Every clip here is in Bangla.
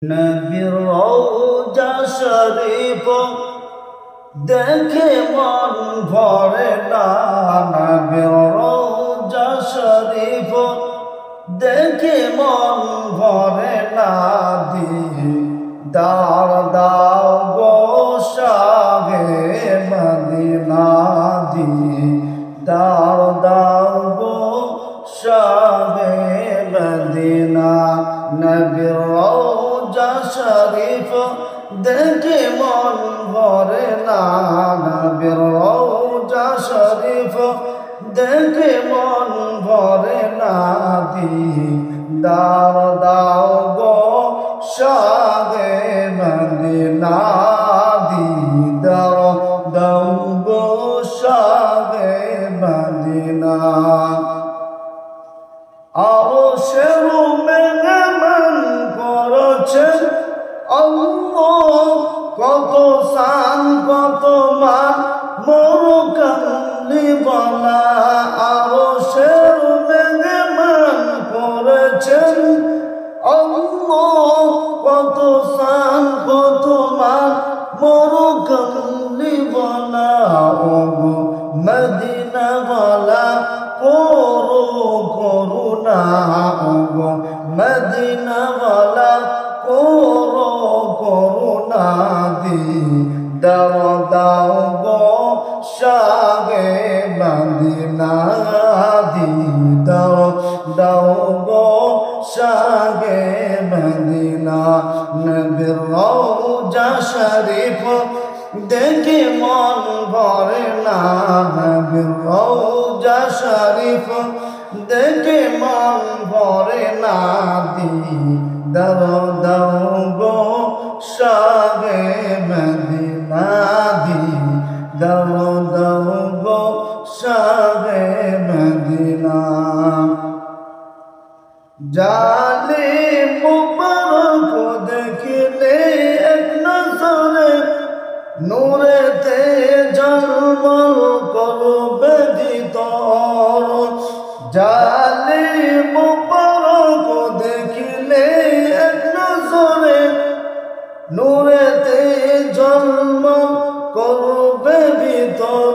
নবীর রওজা শরীফ দেখে মন ভরে না। নবীর রওজা শরীফ দেখে মন ভরে না। দিদার দাও গো শাহে মদিনা, দিদার দাও গো শাহে মদিনা। নবীর রওজা শরীফ দেখে মন ভরে না। নবীর রওজা শরীফ দেখে মন ভরে না। দিদার দাও গো শাহে মদিনা, দিদার দাও গো শাহে মদিনা। আরশের মেহমান করেছেন আল্লাহ, কত শান কত মান মোর কামলিওয়ালা। আরশের মেহমান করেছেন আল্লাহ, কত শান কত মান মোর কামলিওয়ালা। ওগো মদিনাওয়ালা করো করুণা, ওগো মদিনাওয়ালা করো করুণা। দিদার দাও গো শাহে মদিনা, দিদার দাও গো শাহে মদিনা। নবীর রওজা শরীফ দেখে মন ভরে না। নবীর রওজা শরীফ দেখে মন ভরে না। দিদার দাও গো শাহে মদিনা, দিদার দাও গো শাহে মদিনা। জালিম মুবারক দেখলে এক নজরে নূরেতে ঝলমল করবে ভিতর। জালিম মুবারক দেখলে এক নজরে নূরেতে ঝলমল করবে ভিতর।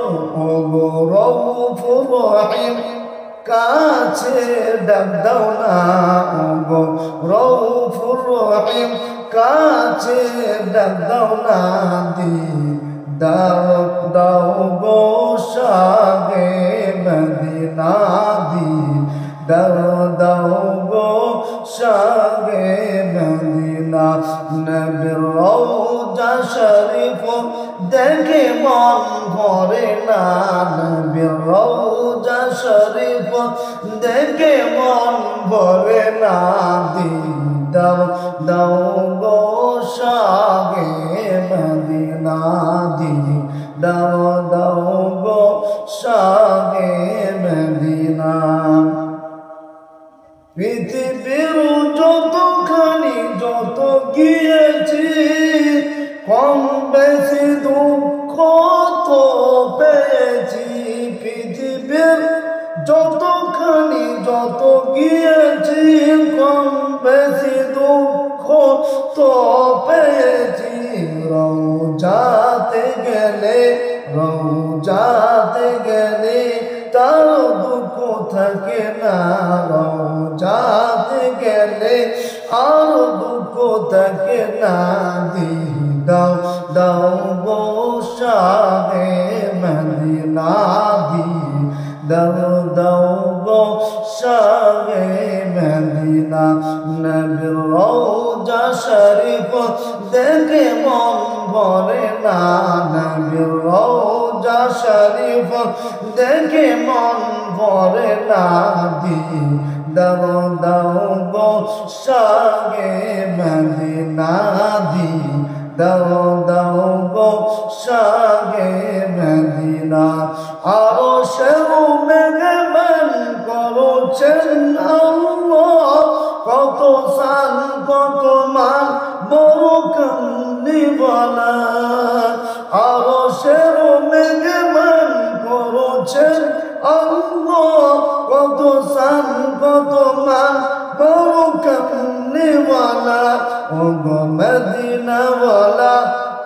ওগো রউফুর রহিম কাছে ডাক দাও না, ওগো রউফুর রহিম কাছে ডাক দাও না। দিদার দাও গো শাহে মদিনা, দিদার দাও গো শাহে মদিনা। নবীর রওজা শরীফ দেখে মন ভরে না। নবীর রওজা শরীফ দেখে মন ভরে না। দিদার দাও গো শাহে মদিনা, দিদার দাও গো শাহে মদিনা। পৃথিবীর যতখানি যত গিয়েছি, কম বেশি দুঃখ তো পেয়েছি। পৃথিবীর যতখানি যত গিয়েছি, কম বেশি দুঃখ তো পেয়েছি। রওজাতে গেলে, রওজাতে গেলে তার দুঃখ থাকে না। রওজাতে গেলে আর দুঃখ থাকে না। দিদার দাও গো শাহে মদিনা, দিদার দাও গো শাহে মদিনা। নবীর রওজা শরীফ দেখে মন ভরে না। নবীর রওজা শরীফ দেখে মন ভরে না। দিদার দাও গো শাহে মদিনা, দিদার দাও গো শাহে মদিনা। আরশের মেহমান করেছেন আল্লাহ, কত শান কত মান মোর কামলিওয়ালা। আরশের মেহমান করেছেন আল্লাহ, কত শান কত মান মোর কামলিওয়ালা। ও গো মদিনাওয়ালা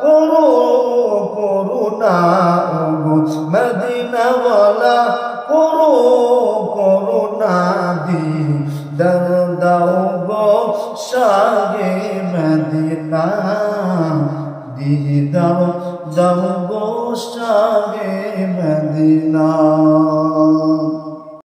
করো করুণা, ও গো মদিনাওয়ালা করো করুণা, দিদার দাও গো শাহে মদিনা, দিদার দাও গো শাহে মদিনা।